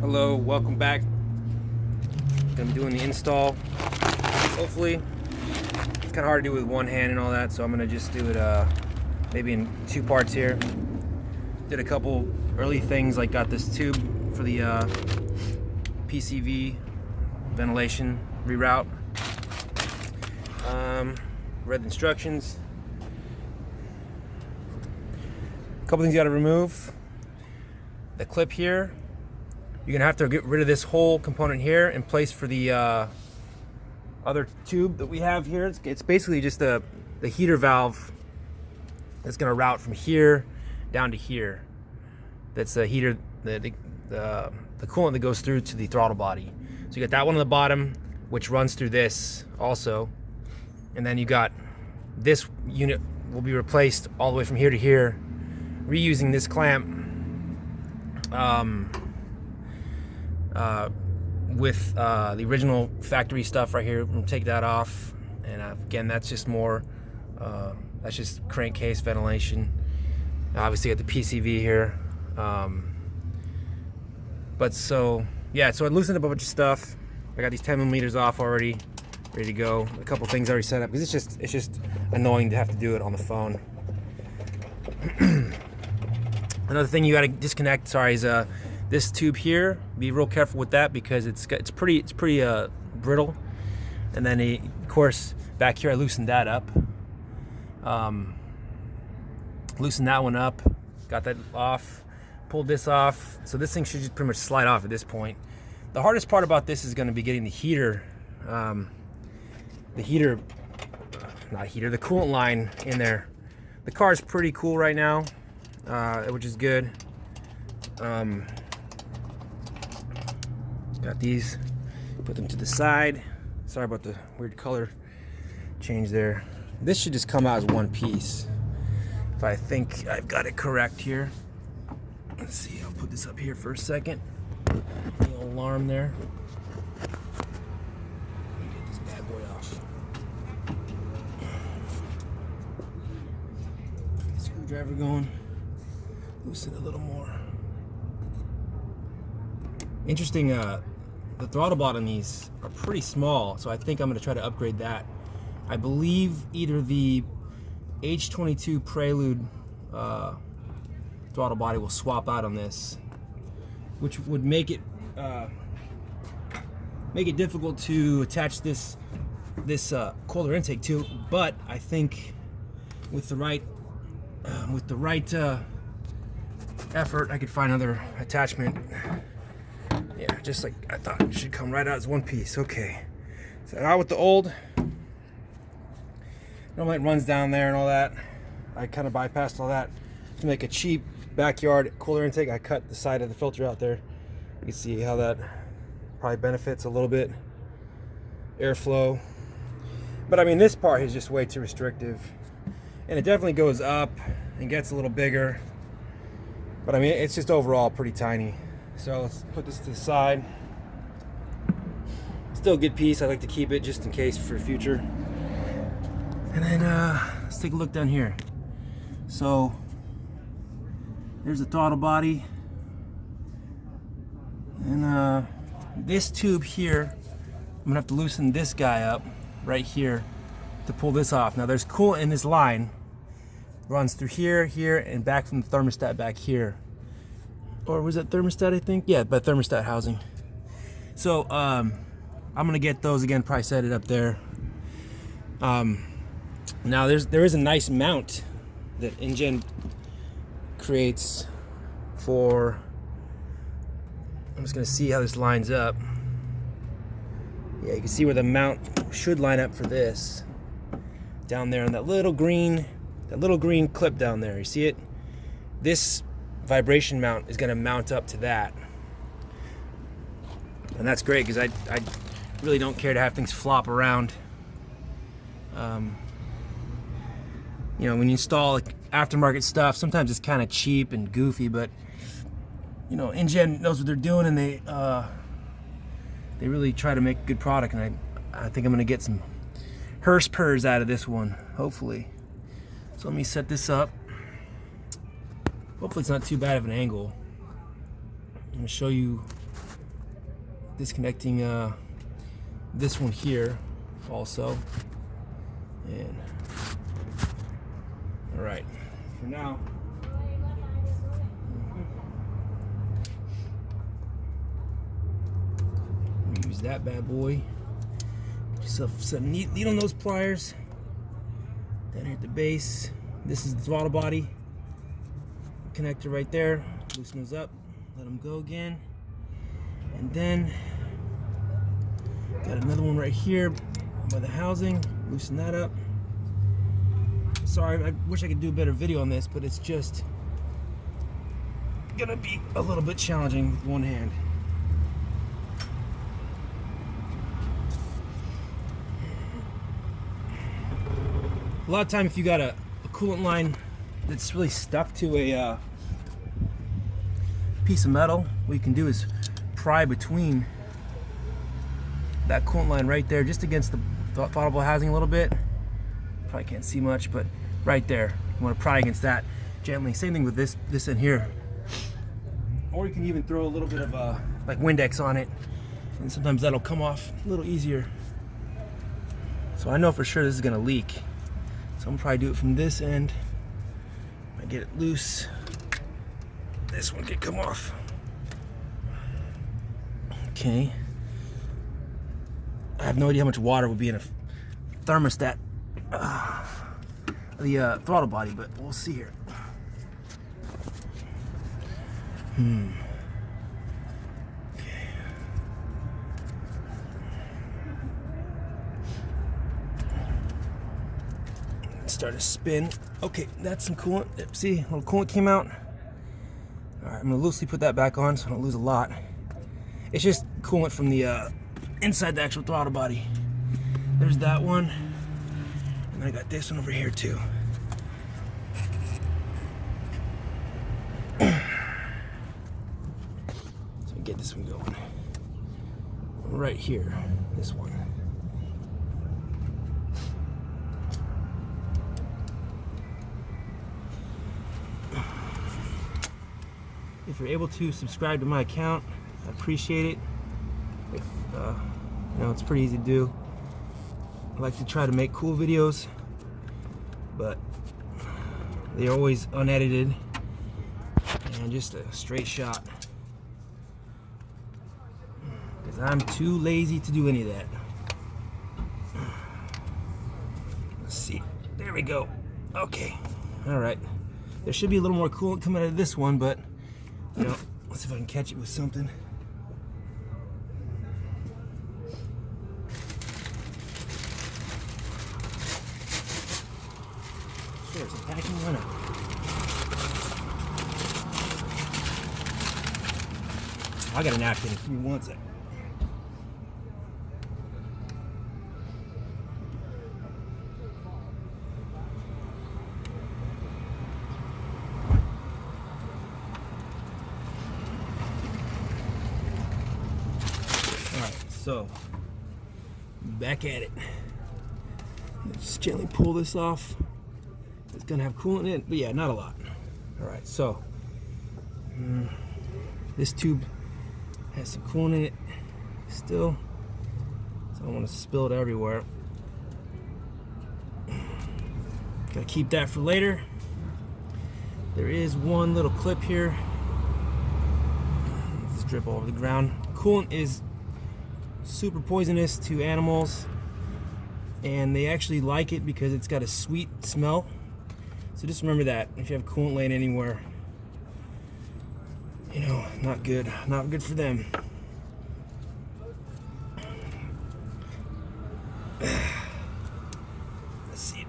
Hello, welcome back. Gonna be doing the install. Hopefully, it's kind of hard to do with one hand and all that, so I'm gonna just do it maybe in two parts here. Did a couple early things, like got this tube for the PCV ventilation reroute. Read the instructions. A couple things you gotta remove. The clip here. You're gonna have to get rid of this whole component here in place for the other tube that we have here. It's basically just the heater valve that's gonna route from here down to here. That's the heater, the coolant that goes through to the throttle body. So you got that one on the bottom, which runs through this also, and then you got this unit will be replaced all the way from here to here, reusing this clamp with the original factory stuff right here. We'll take that off, and again, that's just more that's just crankcase ventilation. Obviously got the PCV here, but so yeah, so I loosened up a bunch of stuff. I got these 10 millimeters off already, ready to go. A couple things already set up because it's just annoying to have to do it on the phone. Another thing you got to disconnect, sorry, is this tube here. Be real careful with that because it's pretty brittle. And then of course back here I loosened that up. Loosened that one up, got that off, pulled this off. So this thing should just pretty much slide off at this point. The hardest part about this is going to be getting the coolant line in there. The car is pretty cool right now, which is good. Got these, put them to the side. Sorry about the weird color change there. This should just come out as one piece, if I think I've got it correct here. Let's see, I'll put this up here for a second. The alarm there. Let me get this bad boy off. Screwdriver going. Loosen it a little more. Interesting, the throttle body on these are pretty small, so I think I'm going to try to upgrade that. I believe either the H22 Prelude throttle body will swap out on this, which would make it difficult to attach this cooler intake to. But I think with the right effort, I could find another attachment. Yeah, just like I thought, it should come right out as one piece. Okay, so out with the old. Normally it runs down there and all that. I kind of bypassed all that to make a cheap backyard cooler intake. I cut the side of the filter out there. You can see how that probably benefits a little bit. Airflow. But I mean, this part is just way too restrictive. And it definitely goes up and gets a little bigger. But I mean, it's just overall pretty tiny. So let's put this to the side. Still a good piece. I like to keep it just in case for future. And then let's take a look down here. So there's the throttle body. And this tube here, I'm gonna have to loosen this guy up right here to pull this off. Now there's coolant in this line. Runs through here, here, and back from the thermostat back here. Or was that thermostat, I think? Yeah, but thermostat housing. So I'm gonna get those again, probably set it up there. Now there is a nice mount that injen creates for, I'm just gonna see how this lines up. Yeah, you can see where the mount should line up for this. Down there on that little green clip down there, you see it? This vibration mount is gonna mount up to that. And that's great because I really don't care to have things flop around. You know, when you install like aftermarket stuff, sometimes it's kind of cheap and goofy, but you know, injen knows what they're doing, and they really try to make a good product. And I think I'm gonna get some hearse purrs out of this one, hopefully. So let me set this up. Hopefully it's not too bad of an angle. I'm gonna show you disconnecting this one here also. And all right, for now, we use that bad boy. Get yourself some needle nose pliers down here at the base. This is the throttle body connector right there. Loosen those up, let them go again, and then got another one right here by the housing. Loosen that up. Sorry, I wish I could do a better video on this, but it's just gonna be a little bit challenging with one hand. A lot of time, if you got a coolant line that's really stuck to a piece of metal, what you can do is pry between that coolant line right there, just against the throttle housing a little bit. Probably can't see much, but right there, you want to pry against that gently. Same thing with this in here. Or you can even throw a little bit of like Windex on it, and sometimes that'll come off a little easier. So I know for sure this is gonna leak, so I'm gonna probably do it from this end. I get it loose, this one could come off. Okay. I have no idea how much water would be in a thermostat, the throttle body, but we'll see here. Okay. Start to spin. Okay, that's some coolant. See, a little coolant came out. All right, I'm gonna loosely put that back on so I don't lose a lot. It's just coolant from the inside the actual throttle body. There's that one, and I got this one over here too. So get this one going. Right here, this one. If you're able to subscribe to my account, I appreciate it. If you know, it's pretty easy to do. I like to try to make cool videos, but they're always unedited and just a straight shot, because I'm too lazy to do any of that. Let's see, there we go. Okay, all right, there should be a little more coolant coming out of this one, but you know, let's see if I can catch it with something. There's a packing one up. I got a napkin. Give me one sec. All right, so back at it. Just gently pull this off. It's gonna have coolant in it, but yeah, not a lot. All right, so this tube has some coolant in it still, so I don't want to spill it everywhere. Gotta keep that for later. There is one little clip here. Let's drip all over the ground. Coolant is super poisonous to animals, and they actually like it because it's got a sweet smell. So just remember that if you have coolant laying anywhere, you know, not good for them. Let's see.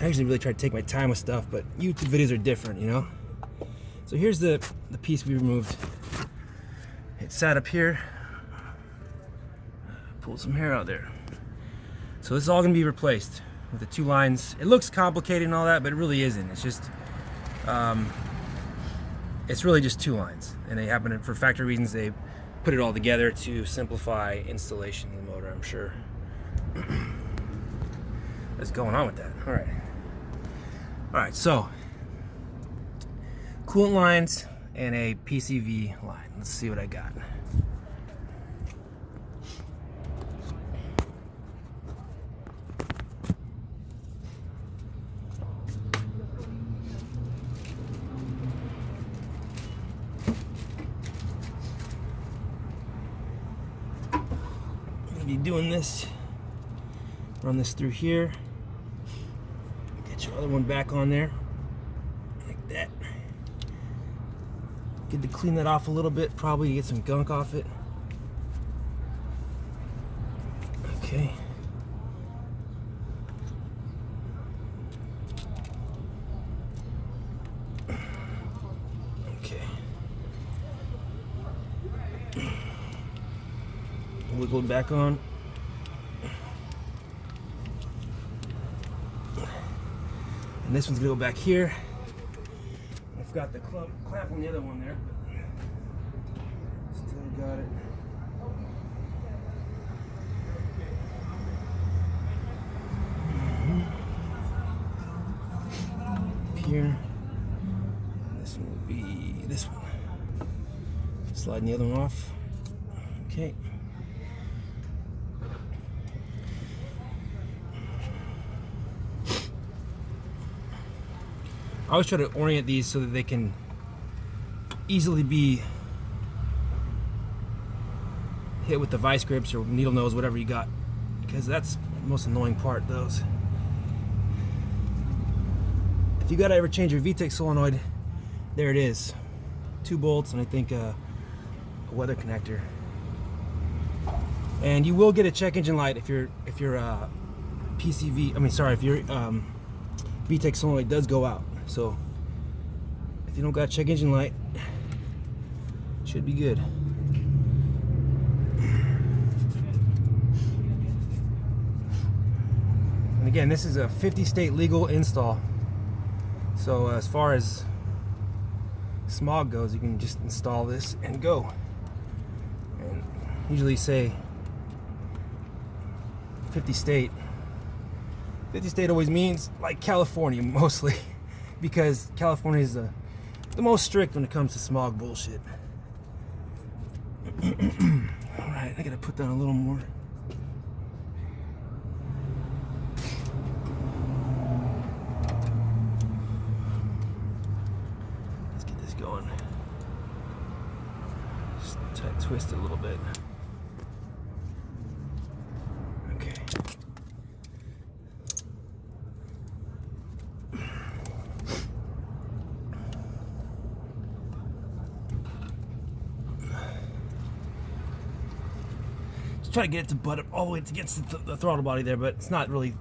I actually really try to take my time with stuff, but YouTube videos are different, you know? So here's the piece we removed. It sat up here. Pulled some hair out there. So this is all gonna be replaced with the two lines. It looks complicated and all that, but it really isn't. It's just, it's really just two lines. And they happen to, for factory reasons, they put it all together to simplify installation of the motor, I'm sure. What's going on with that? All right. So coolant lines and a PCV line. Let's see what I got. Be doing this, run this through here, get your other one back on there like that. Good to clean that off a little bit, probably to get some gunk off it. Okay. Wiggle it back on. And this one's gonna go back here. I've got the clamp on the other one there, but still got it. Here. This one would be this one. Sliding the other one off. Okay. I always try to orient these so that they can easily be hit with the vice grips or needle nose, whatever you got, because that's the most annoying part, those. If you gotta ever change your VTEC solenoid, there it is. 2 bolts and I think a weather connector. And you will get a check engine light if your PCV, if your VTEC solenoid does go out. So if you don't got check engine light, it should be good. And again, this is a 50 state legal install. So as far as smog goes, you can just install this and go. And usually say 50 state. 50 state always means like California mostly. Because California is the most strict when it comes to smog bullshit. Alright, I gotta put down a little more. Let's get this going. Just twist it a little bit. Okay. Try to get it to butt up all the way against the throttle body there, but it's not really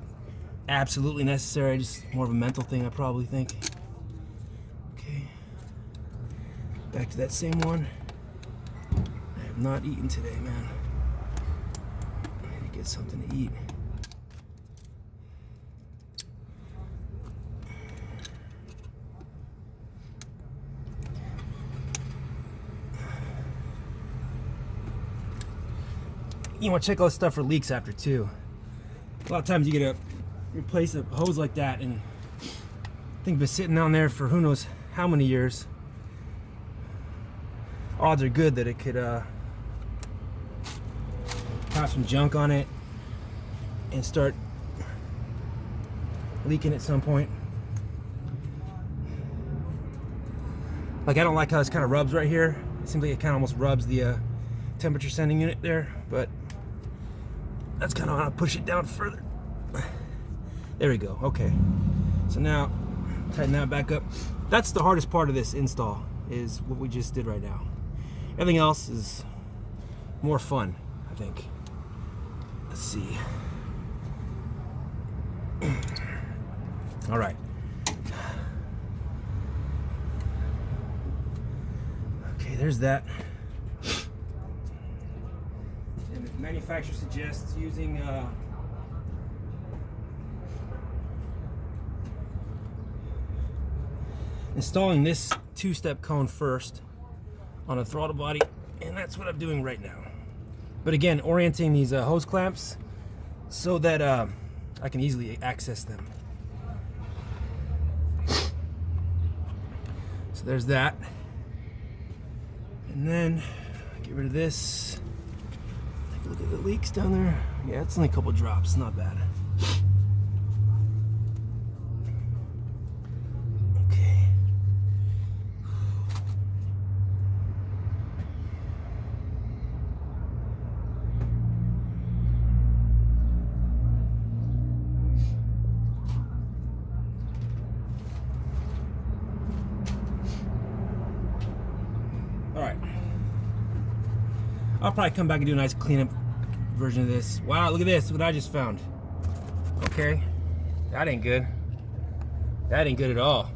absolutely necessary. Just more of a mental thing, I probably think. Okay, back to that same one. I have not eaten today, man. I need to get something to eat. You want to check all this stuff for leaks after too. A lot of times you get to replace a hose like that and I think it's been sitting down there for who knows how many years. Odds are good that it could have some junk on it and start leaking at some point. Like, I don't like how this kind of rubs right here. It seems like it kind of almost rubs the temperature sending unit there, but that's kind of how I push it down further. There we go. Okay, so now tighten that back up. That's the hardest part of this install, is what we just did right now. Everything else is more fun, I think. Let's see. All right. Okay, there's that. And the manufacturer suggests using installing this two-step cone first on a throttle body, and that's what I'm doing right now. But again, orienting these hose clamps so that I can easily access them. So there's that. And then get rid of this. Take a look at the leaks down there. Yeah, it's only a couple drops, not bad. Okay. All right. I'll probably come back and do a nice cleanup version of this. Wow, look at this, what I just found. Okay, that ain't good. That ain't good at all.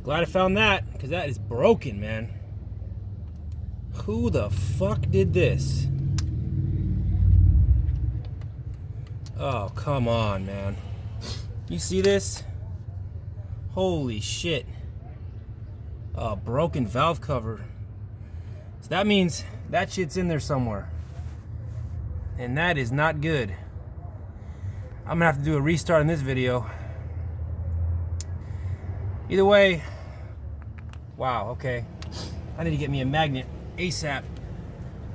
Glad I found that, because that is broken, man. Who the fuck did this? Oh, come on, man. You see this? Holy shit. A broken valve cover. So that means that shit's in there somewhere. And that is not good. I'm gonna have to do a restart in this video. Either way, wow, okay. I need to get me a magnet ASAP.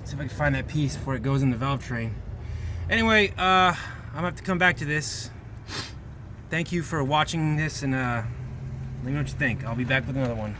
See if I can find that piece before it goes in the valve train. Anyway, I'm gonna have to come back to this. Thank you for watching this, and let me know what you think. I'll be back with another one.